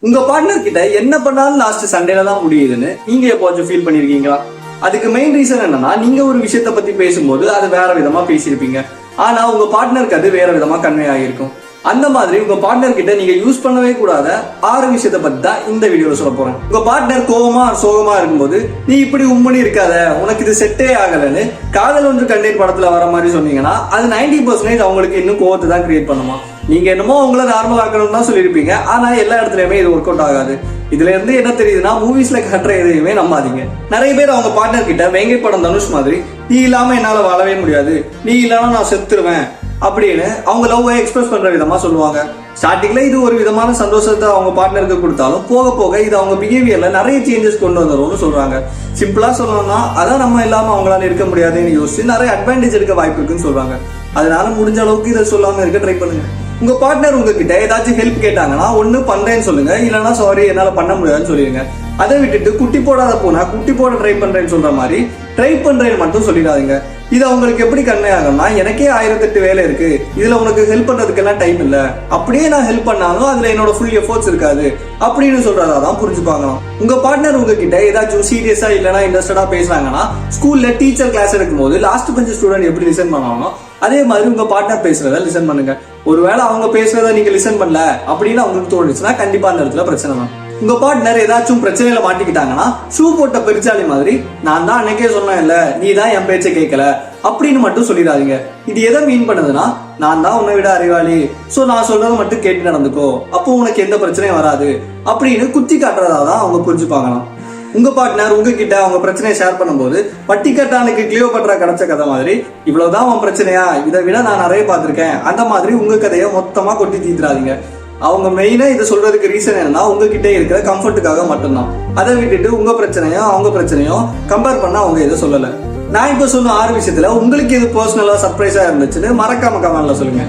உங்க பார்ட்னர் கிட்ட என்ன பண்ணாலும் லாஸ்ட் சண்டேல தான் முடியுதுன்னு நீங்க எப்போச்சும் ஃபீல் பண்ணிருக்கீங்களா? அதுக்கு மெயின் ரீசன் என்னன்னா, நீங்க ஒரு விஷயத்த பத்தி பேசும்போது அது வேற விதமா பேசியிருப்பீங்க, ஆனா உங்க பார்ட்னருக்கு அது வேற விதமா கன்வே ஆகியிருக்கும். அந்த மாதிரி உங்க பார்ட்னர் கிட்ட நீங்க யூஸ் பண்ணவே கூடாத 6 விஷயத்த பத்தி தான் இந்த வீடியோல சொல்ல போறேன். உங்க பார்ட்னர் கோவமா சோகமா இருக்கும்போது நீ இப்படி உம்மனி இருக்காத, உனக்கு இது செட்டே ஆகலன்னு காதல் ஒன்று கண்டேன் படத்துல வர மாதிரி சொன்னீங்கன்னா அது 90% அவங்களுக்கு இன்னும் கோவத்தை தான் கிரியேட் பண்ணுமா. நீங்க என்னமோ அவங்கள நார்மல் ஆக்கணும் தான் சொல்லியிருப்பீங்க, ஆனா எல்லா இடத்துலயுமே இது ஒர்க் அவுட் ஆகாது. இதுல இருந்து என்ன தெரியுதுன்னா, மூவிஸ்ல கட்டுற எதையுமே நம்பாதீங்க. நிறைய பேர் அவங்க பார்ட்னர் கிட்ட வேங்கை படம் தனுஷ் மாதிரி நீ இல்லாம என்னால வாழவே முடியாது, நீ இல்லாம நான் செத்துருவேன் அப்படின்னு அவங்க லவ்வை எக்ஸ்பிரஸ் பண்ற விதமா சொல்லுவாங்க. ஸ்டார்டிங்ல இது ஒரு விதமான சந்தோஷத்தை அவங்க பார்ட்னருக்கு கொடுத்தாலும் போக போக இது அவங்க பிஹேவியர்ல நிறைய சேஞ்சஸ் கொண்டு வந்துரும்னு சொல்றாங்க. சிம்பிளா சொல்லணும்னா, அதான் நம்ம இல்லாம அவங்களால இருக்க முடியாதுன்னு யோசிச்சு நிறைய அட்வான்டேஜ் எடுக்க வாய்ப்பு இருக்குன்னு சொல்றாங்க. அதனால முடிஞ்ச அளவுக்கு இதை சொல்லாம இருக்க ட்ரை பண்ணுங்க. உங்க பார்ட்னர் உங்ககிட்ட ஏதாச்சும் ஹெல்ப் கேட்டாங்கன்னா ஒண்ணு பண்றேன்னு சொல்லுங்க, இல்லைன்னா சாரி என்னால பண்ண முடியாதுன்னு சொல்லிடுங்க. அதை விட்டுட்டு குட்டி போடாத போனா குட்டி போட ட்ரை பண்றேன்னு சொல்ற மாதிரி ட்ரை பண்றேன்னு மட்டும் சொல்லிடாதீங்க. இது அவங்களுக்கு எப்படி கன்வே ஆகும்னா, எனக்கே 1008 வேலை இருக்கு, இதுல உனக்கு ஹெல்ப் பண்றதுக்கெல்லாம் டைம் இல்ல, அப்படியே நான் ஹெல்ப் பண்ணாலும் அதுல என்னோட ஃபுல் எஃபோர்ட்ஸ் இருக்காது அப்படின்னு சொல்றதான் புரிஞ்சுப்பாங்களாம். உங்க பார்ட்னர் உங்ககிட்ட ஏதாச்சும் சீரியஸா இல்லைன்னா இன்ட்ரெஸ்டடா பேசுறாங்கன்னா, ஸ்கூல்ல டீச்சர் கிளாஸ் எடுக்கும் போது லாஸ்ட் பெஞ்ச் ஸ்டூடெண்ட் எப்படி லிசன் பண்ணாலும் அதே மாதிரி உங்க பார்ட்னர் பேசுறத லிசன் பண்ணுங்க. ஒருவேளை அவங்க பேசுறத நீங்க லிசன் பண்ணல அப்படின்னு அவங்களுக்கு தோணுச்சுன்னா கண்டிப்பா அந்த இடத்துல பிரச்சனை தான். உங்க பார்ட்னர் ஏதாச்சும் பிரச்சனையில மாட்டிக்கிட்டாங்கன்னா ஷூ போட்ட பெருச்சாலி மாதிரி நான் தான் அன்னைக்கே சொன்னேன் இல்ல, நீ தான் என் பேச்சை கேட்கல அப்படின்னு மட்டும் சொல்லிடாதீங்க. இது எதை மீன் பண்ணுதுன்னா, நான் தான் உன்னை விட அறிவாளி, சோ நான் சொல்றதை மட்டும் கேட்டு நடந்துக்கோ, அப்போ உனக்கு எந்த பிரச்சனையும் வராது அப்படின்னு குத்தி காட்டுறதாதான் அவங்க புரிஞ்சுப்பாங்களாம். உங்க பார்ட்னர் உங்ககிட்ட அவங்க பிரச்சனையை ஷேர் பண்ணும்போது பட்டிக்கட்டானுக்கு கிளியோபட்ரா கிடைச்ச கதை மாதிரி இவ்வளவுதான் உன் பிரச்சனையா, இதை விட நான் நிறைய பார்த்திருக்கேன் அந்த மாதிரி உங்க கதையை மொத்தமா கொட்டி தீத்துறாதீங்க. அவங்க மெயினா இதை சொல்றதுக்கு ரீசன் என்னன்னா, உங்ககிட்ட இருக்கிற கம்ஃபர்ட்டுக்காக மட்டும்தான். அதை விட்டுட்டு உங்க பிரச்சனையும் அவங்க பிரச்சனையும் கம்பேர் பண்ண அவங்க எதை சொல்லல. நான் இப்ப சொன்ன 6 விஷயத்துல உங்களுக்கு எது பர்சனலா சர்ப்ரைஸா இருந்துச்சுன்னு மறக்காம கமெண்ட்ல சொல்லுங்க.